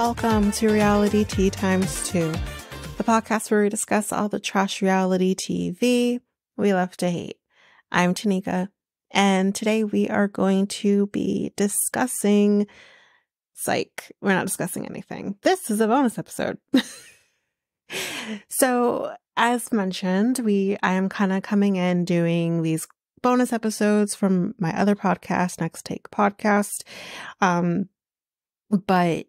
Welcome to Reality Tea Times 2, the podcast where we discuss all the trash reality TV we love to hate. I'm Tanika, and today we are going to be discussing psych. We're not discussing anything. This is a bonus episode. So, as mentioned, I am kind of coming in doing these bonus episodes from my other podcast, Next Take Podcast. But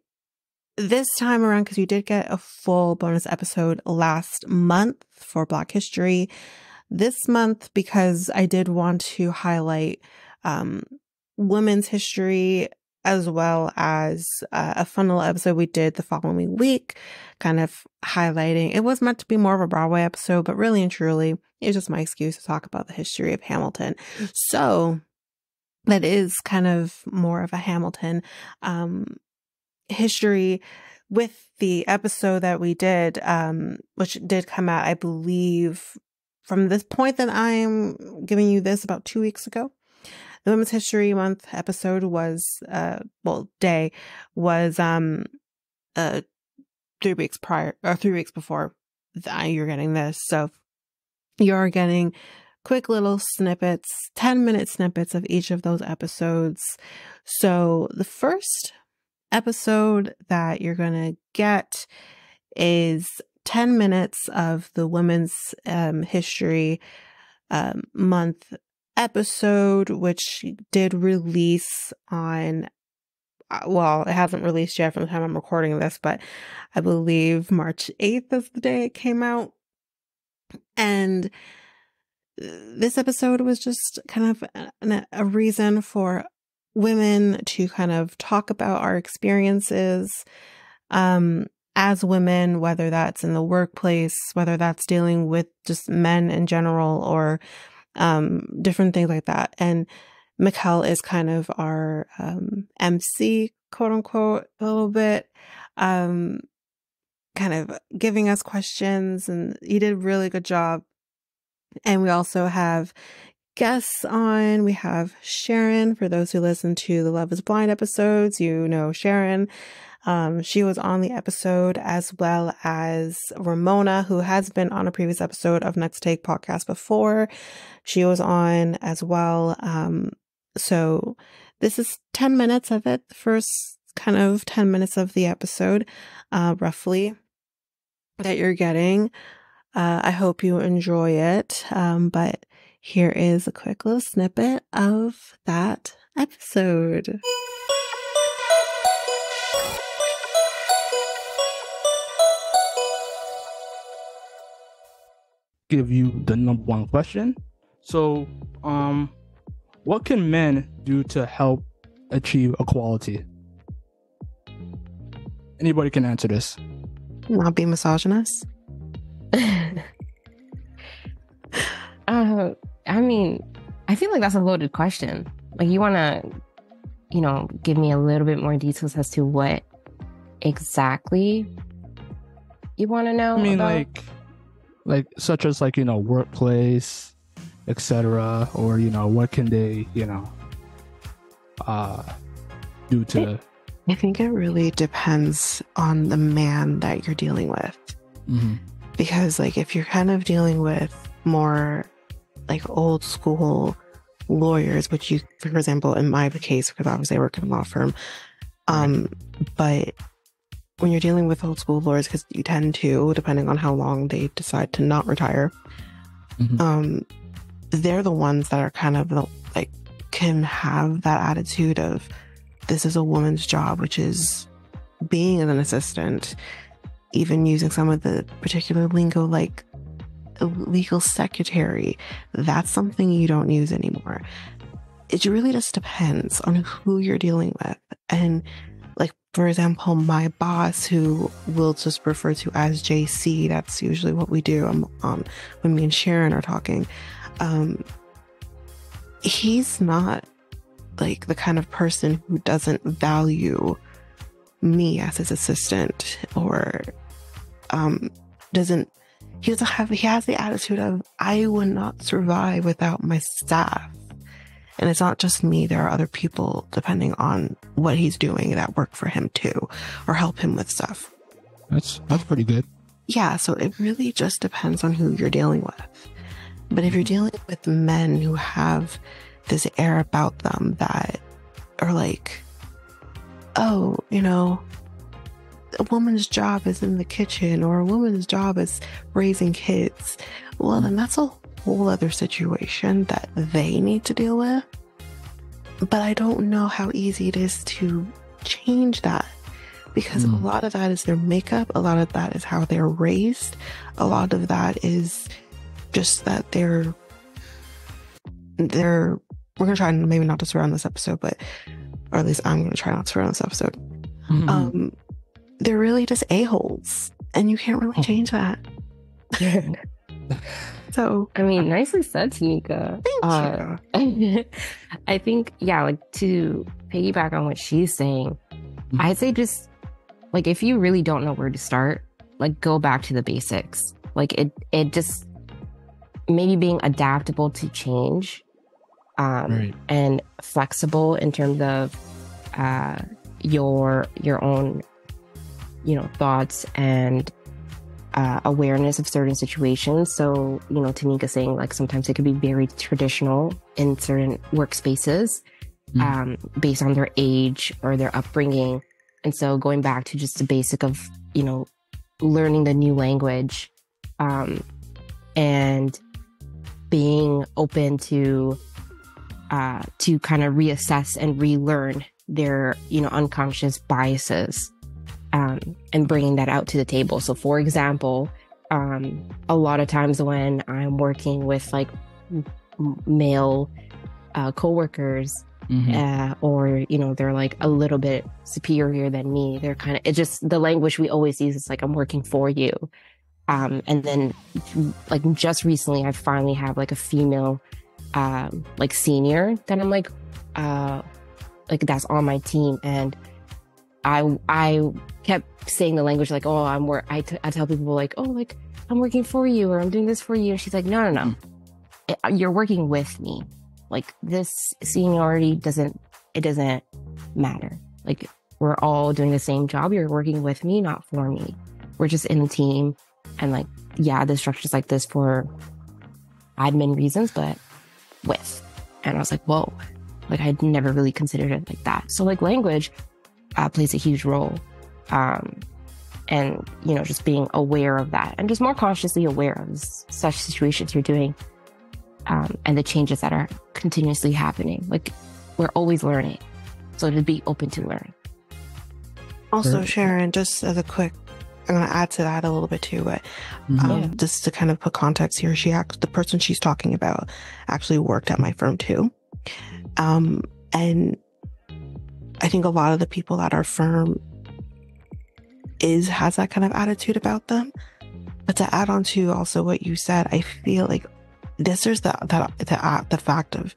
this time around, because you did get a full bonus episode last month for Black History, this month, because I did want to highlight women's history, as well as a fun little episode we did the following week, kind of highlighting. It was meant to be more of a Broadway episode, but really and truly, it's just my excuse to talk about the history of Hamilton. So that is kind of more of a Hamilton history with the episode that we did, which did come out, I believe, from this point that I'm giving you this about 2 weeks ago. The Women's History Month episode was, day was 3 weeks prior, or 3 weeks before you're getting this. So you're getting quick little snippets, 10-minute snippets of each of those episodes. So the first episode that you're going to get is 10 minutes of the Women's History Month episode, which did release on, it hasn't released yet from the time I'm recording this, but I believe March 8th is the day it came out. And this episode was just kind of a reason for women to kind of talk about our experiences as women, whether that's in the workplace, whether that's dealing with just men in general, or different things like that. And Mikkel is kind of our MC, quote unquote, a little bit, kind of giving us questions, and he did a really good job. And we also have guests on. We have Sharon. For those who listen to the Love is Blind episodes, you know Sharon. She was on the episode, as well as Ramona, who has been on a previous episode of Next Take Podcast before. She was on as well. So this is 10 minutes of it, the first kind of 10 minutes of the episode, roughly, that you're getting. I hope you enjoy it. But here is a quick little snippet of that episode. Give you the number one question. So, what can men do to help achieve equality? Anybody can answer this. Not be misogynist. I mean, I feel like that's a loaded question. Like, you want to, give me a little bit more details as to what exactly you want to know. I mean, about? like such as workplace, etc., or what can they do to. I think it really depends on the man that you're dealing with. Mm-hmm. Because if you're kind of dealing with more old school lawyers, which you, for example, in my case, because obviously I work in a law firm, but when you're dealing with old school lawyers, because you tend to, depending on how long they decide to not retire, mm-hmm. They're the ones that are kind of can have that attitude of, this is a woman's job, which is being an assistant, even using some of the particular lingo like legal secretary. That's something you don't use anymore. It really just depends on who you're dealing with. And for example, my boss, who we'll just refer to as JC, that's usually what we do when me and Sharon are talking. He's not the kind of person who doesn't value me as his assistant, or he has the attitude of, I would not survive without my staff. And it's not just me. There are other people, depending on what he's doing, that work for him too, or help him with stuff. That's pretty good. Yeah. So it really just depends on who you're dealing with. But if you're dealing with men who have this air about them that are like, oh, you know, a woman's job is in the kitchen, or a woman's job is raising kids, well, then that's a whole other situation that they need to deal with. But I don't know how easy it is to change that, because a lot of that is their makeup, a lot of that is how they're raised, a lot of that is just that we're gonna try and maybe not to swear on this episode, but, or at least I'm gonna try not to swear on this episode. They're really just a-holes, and you can't really change that. So, I mean, nicely said, Tanika. Thank you. I think, yeah, like, to piggyback on what she's saying, I'd say just, like, if you really don't know where to start, like, go back to the basics. Like, it just, maybe being adaptable to change, Right. and flexible in terms of your own, you know, thoughts and awareness of certain situations. So, you know, Tanika saying, like, sometimes it could be very traditional in certain workspaces, based on their age or their upbringing. And so going back to just the basic of, you know, learning the new language, and being open to kind of reassess and relearn their, you know, unconscious biases, and bringing that out to the table. So, for example, a lot of times when I'm working with like male coworkers, or, you know, they're like a little bit superior than me, they're kind of, it's just the language we always use. It's like, I'm working for you. And then like just recently, I finally have like a female, like senior that I'm like that's on my team. And I kept saying the language like, oh, I tell people like, oh, like I'm working for you, or I'm doing this for you. And she's like, no. You're working with me. Like, this seniority doesn't matter. Like, we're all doing the same job. You're working with me, not for me. We're just in a team. And like, yeah, the structure's like this for admin reasons, but with. And I was like, whoa, like I'd never really considered it like that. So like language plays a huge role. And, you know, just being aware of that and just more consciously aware of such situations you're doing, and the changes that are continuously happening. Like, we're always learning. So to be open to learn. Also, Sharon, just as a quick, I'm going to add to that a little bit too, but just to kind of put context here, the person she's talking about actually worked at my firm too. And I think a lot of the people at our firm has that kind of attitude about them. But to add on to also what you said, I feel like there's the fact of,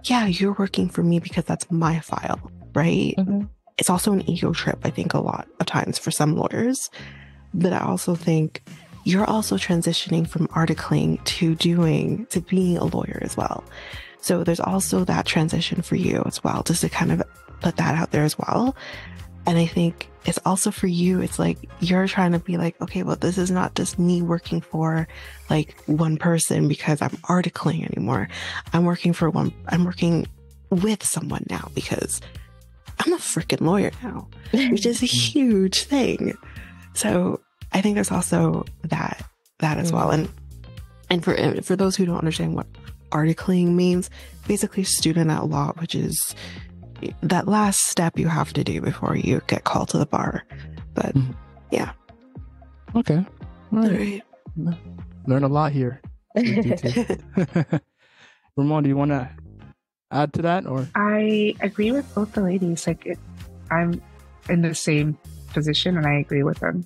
yeah, you're working for me because that's my file, right? It's also an ego trip, I think, a lot of times for some lawyers. But I also think you're also transitioning from articling to being a lawyer as well. So there's also that transition for you as well, just to kind of put that out there as well. And I think it's also for you, it's like you're trying to be like, okay, well, this is not just me working for like one person because I'm articling anymore. I'm working with someone now because I'm a freaking lawyer now, which is a huge thing. So I think there's also that as well. And for those who don't understand what articling means, basically student at law, which is that last step you have to do before you get called to the bar. But yeah. Okay. All right. Learn a lot here. Ramon, do you want to add to that? Or I agree with both the ladies. Like, I'm in the same position and I agree with them.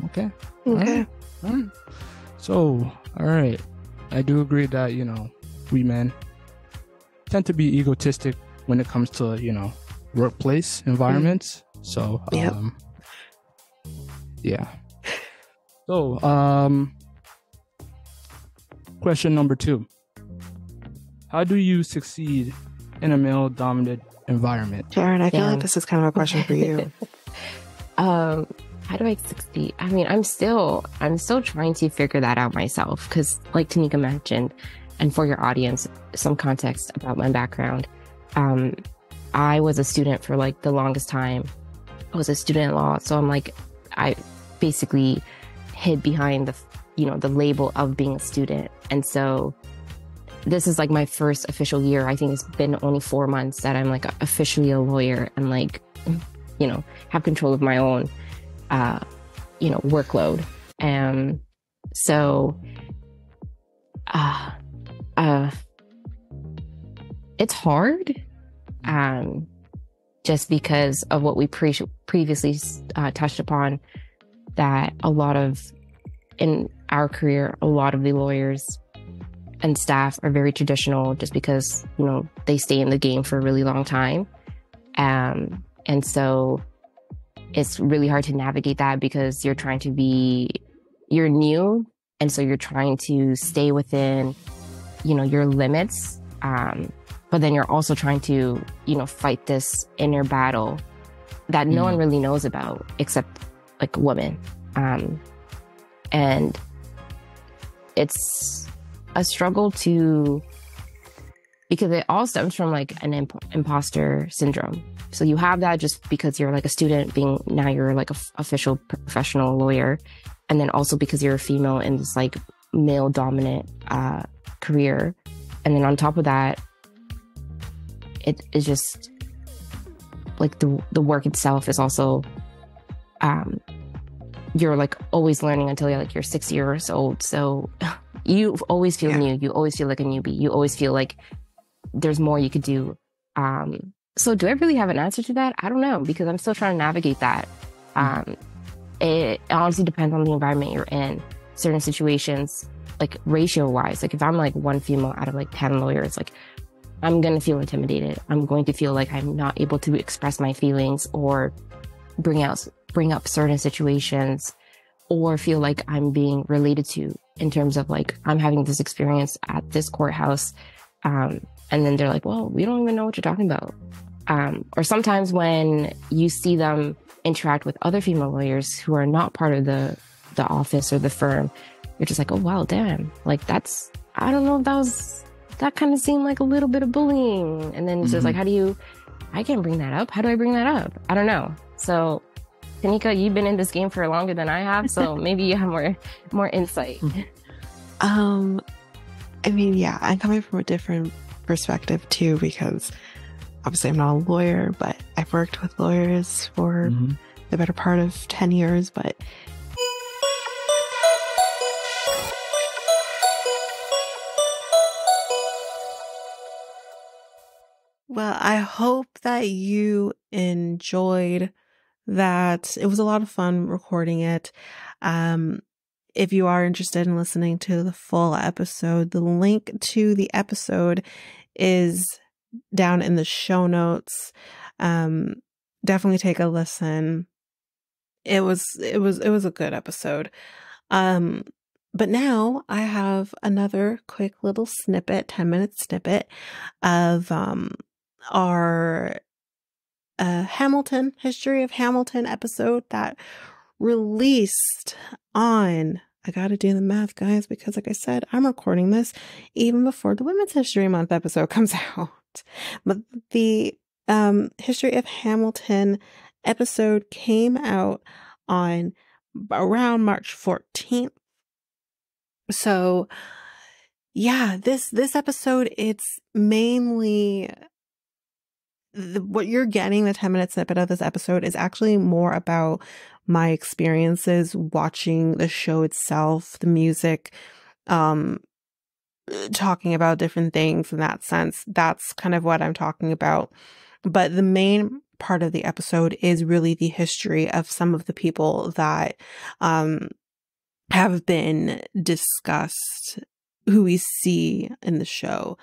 Okay. Okay. All right. So, all right. I do agree that, you know, we men tend to be egotistic when it comes to, you know, workplace environments. So, yeah. So, question number 2. how do you succeed in a male-dominated environment? Sharon, I feel Yeah. like this is kind of a question for you. How do I succeed? I mean, I'm still trying to figure that out myself. Cause like Tanika mentioned, and for your audience, some context about my background. I was a student for like the longest time. I was a student in law. So I basically hid behind the label of being a student. And so this is like my first official year. I think it's been only 4 months that I'm like officially a lawyer and like, have control of my own, workload. And so, it's hard, just because of what we previously touched upon, that in our career, a lot of the lawyers and staff are very traditional just because, they stay in the game for a really long time. And so it's really hard to navigate that because you're new. And so you're trying to stay within, your limits. But then you're also trying to, fight this inner battle that no one really knows about except like women. And it's a struggle because it all stems from like an imposter syndrome. So you have that just because you're like a student now you're like a official professional lawyer. And then also because you're a female in this like male dominant career. And then on top of that, it is just like the work itself is also, you're like always learning until you're 6 years old. So you always feel new. You always feel like a newbie. You always feel like there's more you could do. So do I really have an answer to that? I don't know, because I'm still trying to navigate that. It honestly depends on the environment you're in. Certain situations, like ratio wise, like if I'm like one female out of like 10 lawyers, like I'm going to feel intimidated. I'm going to feel like I'm not able to express my feelings or bring up certain situations, or feel like I'm being related to in terms of like, I'm having this experience at this courthouse. And then they're like, well, we don't even know what you're talking about. Or sometimes when you see them interact with other female lawyers who are not part of the office or the firm, you're just like, oh, wow, damn. Like I don't know if that kind of seemed like a little bit of bullying. And then it's just like, I can't bring that up. How do I bring that up? I don't know. So Tanika, you've been in this game for longer than I have, so maybe you have more insight. I mean, yeah, I'm coming from a different perspective too, because obviously I'm not a lawyer, but I've worked with lawyers for the better part of 10 years, but well, I hope that you enjoyed that. It was a lot of fun recording it. If you are interested in listening to the full episode, the link to the episode is down in the show notes. Definitely take a listen. It was a good episode. But now I have another quick little snippet, 10-minute snippet of our Hamilton, History of Hamilton episode that released on, I gotta do the math, guys, because like I said, I'm recording this even before the Women's History Month episode comes out. But the History of Hamilton episode came out on around March 14th. So yeah, this episode, it's mainly what you're getting, the 10-minute snippet of this episode is actually more about my experiences watching the show itself, the music, talking about different things in that sense. That's kind of what I'm talking about. But the main part of the episode is really the history of some of the people that have been discussed, who we see in the show.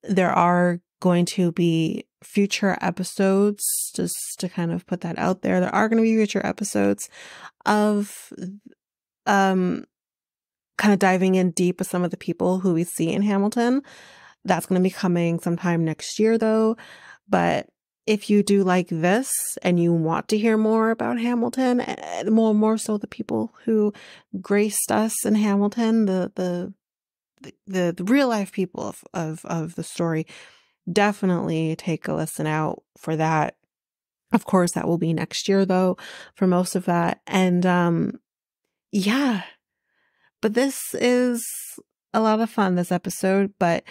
There are going to be future episodes, just to kind of put that out there. There are going to be future episodes of kind of diving in deep with some of the people who we see in Hamilton. That's going to be coming sometime next year, though. But if you do like this and you want to hear more about Hamilton, more so the people who graced us in Hamilton, the real life people of the story, definitely take a listen out for that. Of course, that will be next year, though, for most of that. And yeah, but this is a lot of fun, this episode. But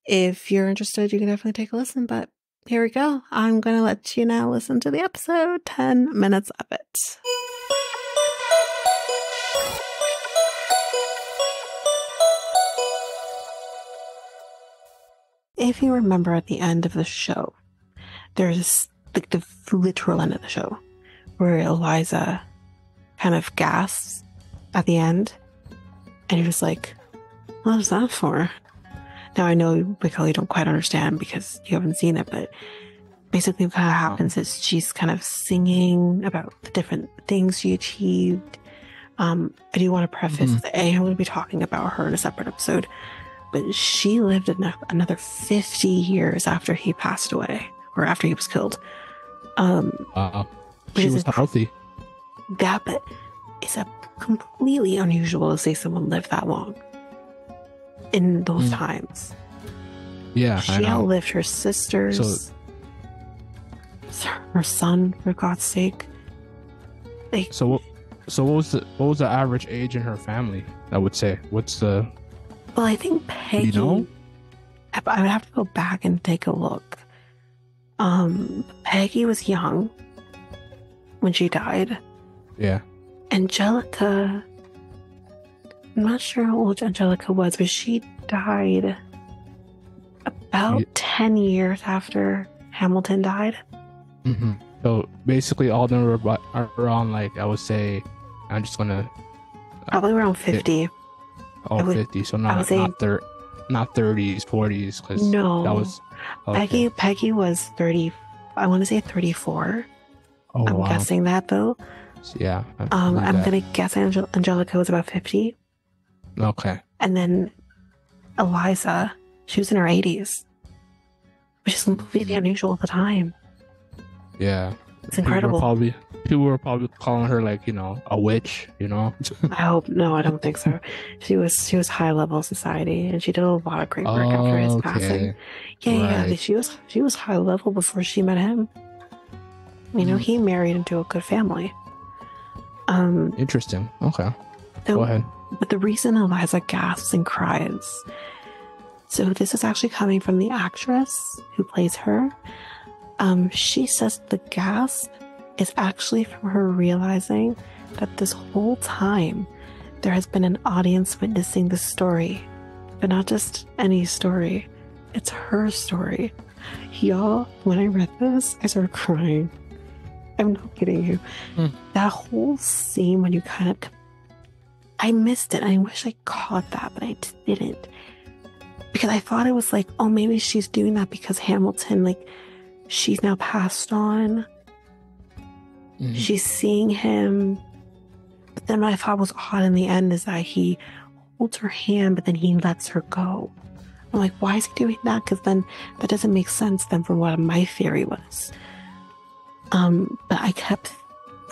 if you're interested, you can definitely take a listen. But here we go. I'm going to let you now listen to the episode, 10 minutes of it. If you remember at the end of the show, there's like the literal end of the show where Eliza kind of gasps at the end, and you're just like, what is that for? Now I know, Michael, you don't quite understand because you haven't seen it, but basically what kind of happens is she's kind of singing about the different things she achieved. I do want to preface that I'm going to be talking about her in a separate episode, but she lived another 50 years after he passed away, or after he was killed. She was healthy. Yeah, but it's a completely unusual to say someone lived that long in those times. Yeah, she outlived her sisters, her son, for God's sake. Like, so what was the average age in her family? I would say. What's the? Well, I think Peggy. You know? I would have to go back and take a look. Peggy was young when she died. Yeah. Angelica, I'm not sure how old Angelica was, but she died about 10 years after Hamilton died. Mm-hmm. So basically, all of them are around, like, I would say, I'm just gonna probably around 50. 50. So not 30s, 40s. Because no, that was okay. Peggy was 30. I want to say 34. Oh, I'm guessing that though. Yeah. I'm gonna guess Angelica was about 50. Okay. And then Eliza, she was in her 80s, which is completely unusual at the time. Yeah. It's incredible. People were probably calling her, like, a witch, I hope. No, I don't think so. She was high level society, and she did a lot of great work after his passing. Yeah, right. She was high level before she met him. He married into a good family. Interesting. Okay. Go ahead. But the reason Eliza gasps and cries, so this is actually coming from the actress who plays her. She says the gasp is actually from her realizing that this whole time there has been an audience witnessing the story, but not just any story. It's her story. Y'all, when I read this, I started crying. I'm not kidding you. That whole scene when you I missed it. I wish I caught that, but I didn't. Because I thought it was like, oh, maybe she's doing that because Hamilton, like, she's now passed on. She's seeing him. But then what I thought was odd in the end is that he holds her hand, but then he lets her go. I'm like, why is he doing that? Because then that doesn't make sense then from what my theory was. But I kept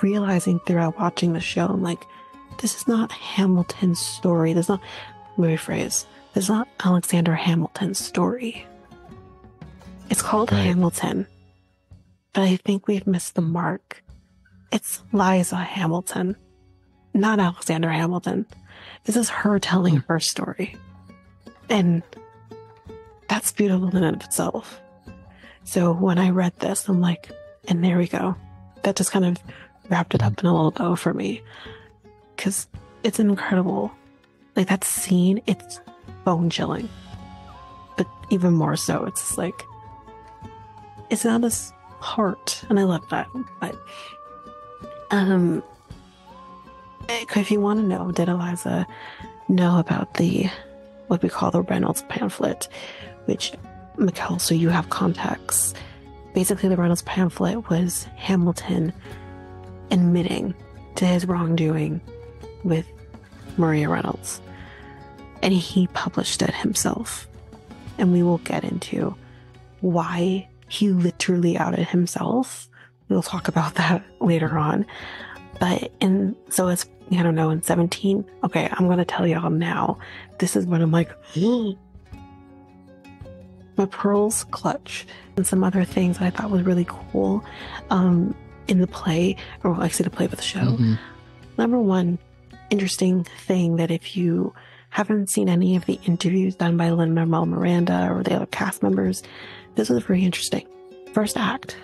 realizing throughout watching the show, I'm like, this is not Hamilton's story. This is not Alexander Hamilton's story. It's called Hamilton. But I think we've missed the mark. It's Liza Hamilton, not Alexander Hamilton. This is her telling her story. And that's beautiful in and of itself. So when I read this, I'm like, and there we go. That just kind of wrapped it up in a little bow for me. Because it's incredible. Like, that scene, it's bone chilling. But even more so, it's just like, it's not as heart, and I love that. But if you want to know, did Eliza know about what we call the Reynolds pamphlet, which, Mikkel, so you have context. Basically, the Reynolds pamphlet was Hamilton admitting to his wrongdoing with Maria Reynolds. and he published it himself. And we will get into why he literally outed himself. We'll talk about that later on. But so it's, I don't know, in 17. Okay, I'm going to tell y'all now. This is when I'm like, my pearls clutch. And some other things that I thought was really cool in the play, or actually the play with the show. Mm-hmm. Number one interesting thing that if you haven't seen any of the interviews done by Lin-Manuel Miranda or the other cast members, this was very interesting. First act.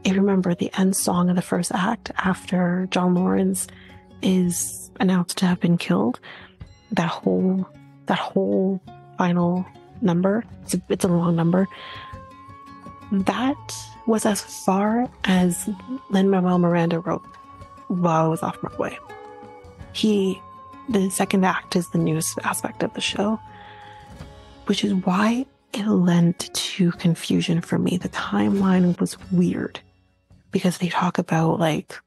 If you remember the end song of the first act after John Lawrence is announced to have been killed, that whole final number, it's a long number, that was as far as Lin-Manuel Miranda wrote while I was off Broadway. The second act is the newest aspect of the show, which is why it lent to confusion for me. The timeline was weird because they talk about like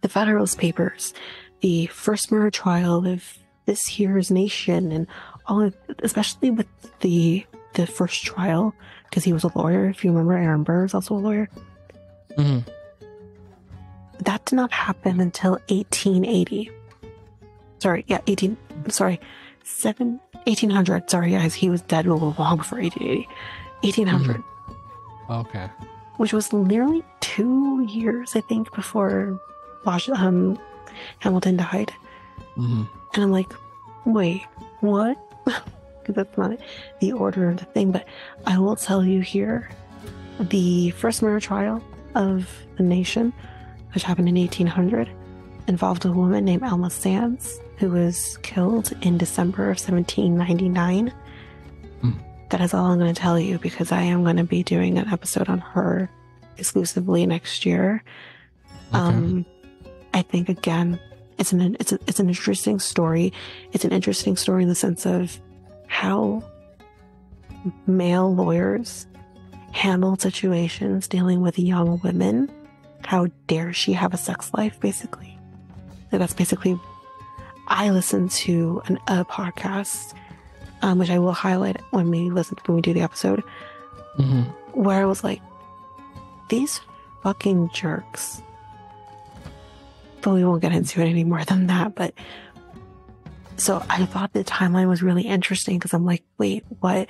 the Federalist Papers, the first murder trial of this here's nation, and all of, especially with the first trial, because he was a lawyer. If you remember, Aaron Burr is also a lawyer. Mm-hmm. That did not happen until 1880. 1800. Sorry, guys, he was dead a little long before 1880. 1800. Mm-hmm. Okay. Which was nearly 2 years, I think, before Hamilton died. Mm-hmm. And I'm like, wait, what? Because that's not the order of the thing. But I will tell you here, the first murder trial of the nation, which happened in 1800, involved a woman named Alma Sands, who was killed in December of 1799. That is all I'm going to tell you, because I am going to be doing an episode on her exclusively next year. Okay. I think, again, it's an interesting story. It's an interesting story in the sense of how male lawyers handle situations dealing with young women. How dare she have a sex life, basically. That's basically, I listened to a podcast, which I will highlight when we do the episode, Mm-hmm. where I was like, these fucking jerks. But we won't get into it any more than that. But so I thought the timeline was really interesting, because I'm like, wait, what?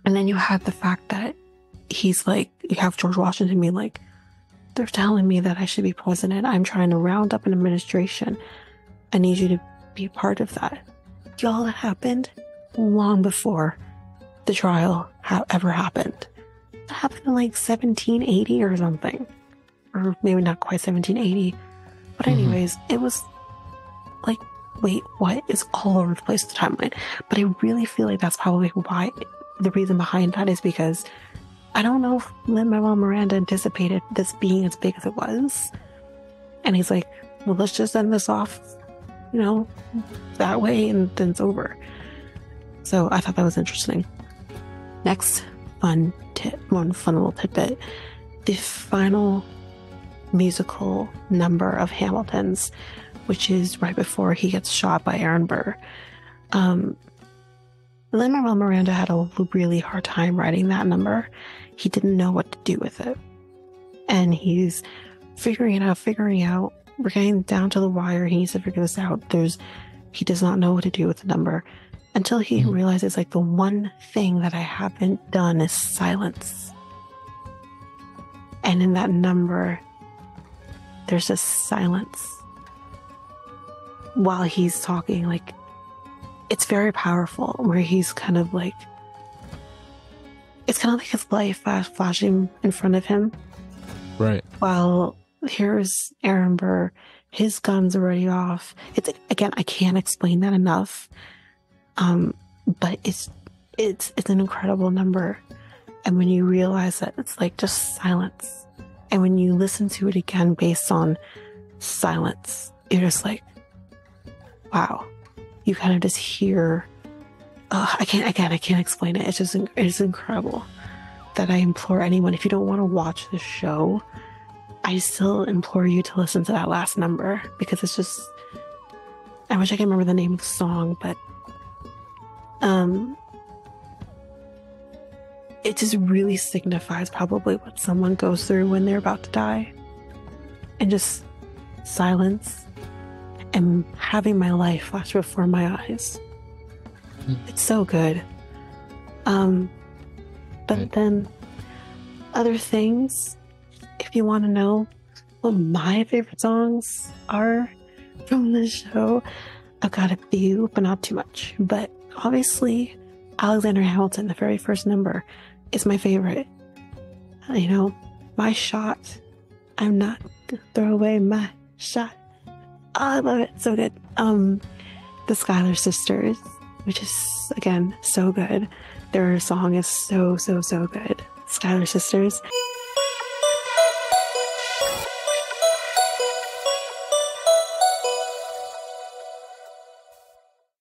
And then you have the fact that he's like, you have George Washington being like, they're telling me that I should be president. I'm trying to round up an administration. I need you to be a part of that. Y'all, that happened long before the trial ever happened. That happened in like 1780 or something. Or maybe not quite 1780. But anyways, It was like, wait, what? It's all over the place, the timeline. But I really feel like that's probably why, the reason behind that is because I don't know if Lin-Manuel Miranda anticipated this being as big as it was. And he's like, well, let's just end this off, that way, and then it's over. So I thought that was interesting. Next fun little tidbit. The final musical number of Hamilton's, which is right before he gets shot by Aaron Burr. Lin-Manuel Miranda had a really hard time writing that number. He didn't know what to do with it. And he's figuring out. We're getting down to the wire. He needs to figure this out. He does not know what to do with the number until he realizes, like, the one thing that I haven't done is silence. And in that number, there's just silence while he's talking. Like, it's very powerful, where he's kind of like, it's kind of like his life flashing in front of him. Right. While here's Aaron Burr, his gun's already off. It's, again, I can't explain that enough. But it's an incredible number. And when you realize that it's like just silence, and when you listen to it again based on silence, you're just like, wow. You kind of just hear, I can't explain it. It's incredible. That I implore anyone, if you don't want to watch the show, I still implore you to listen to that last number, because it's just, I wish I could remember the name of the song, but It just really signifies probably what someone goes through when they're about to die. And just silence and having my life flash before my eyes. It's so good. But then other things, if you want to know what my favorite songs are from the show, I've got a few, but not too much. But obviously, Alexander Hamilton, the very first number, is my favorite. You know, my shot. I'm not gonna throw away my shot. Oh, I love it. So good. The Schuyler Sisters, which is, again, so good. Their song is so good. Schuyler Sisters.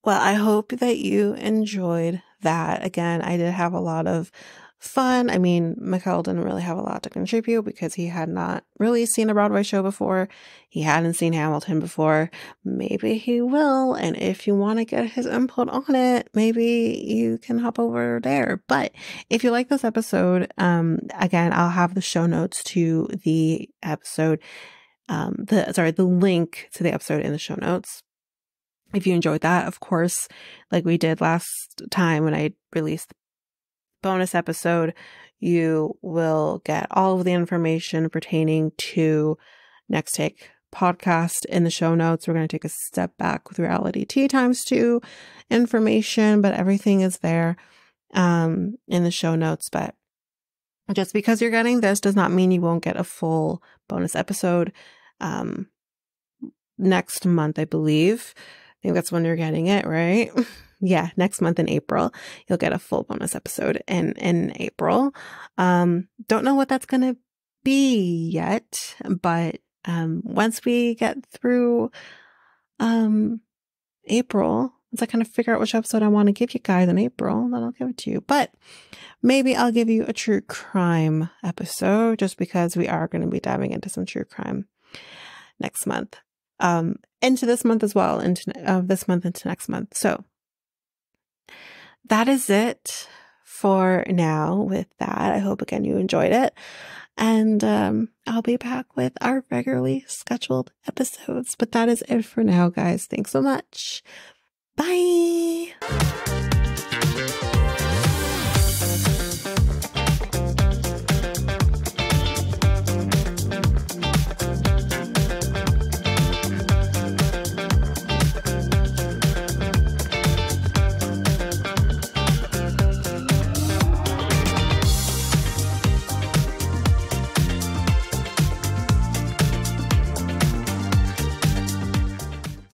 Well, I hope that you enjoyed that. Again, I did have a lot of fun. I mean, Mikhail didn't really have a lot to contribute because he had not really seen a Broadway show before. He hadn't seen Hamilton before. Maybe he will. And if you want to get his input on it, maybe you can hop over there. But if you like this episode, again, I'll have the show notes to the episode, the link to the episode in the show notes. If you enjoyed that, of course, like we did last time when I released the bonus episode, you will get all of the information pertaining to Next Take podcast in the show notes. We're going to take a step back with Reality Tea ×2 information, but everything is there in the show notes. But just because you're getting this does not mean you won't get a full bonus episode next month, I believe. I think that's when you're getting it, right? Yeah, next month in April, you'll get a full bonus episode in April. Don't know what that's going to be yet, but once we get through April, once I kind of figure out which episode I want to give you guys in April, then I'll give it to you. But maybe I'll give you a true crime episode just because we are going to be diving into some true crime next month. Into this month as well, into this month into next month. So that is it for now with that. I hope again you enjoyed it. And I'll be back with our regularly scheduled episodes. But that is it for now, guys. Thanks so much. Bye.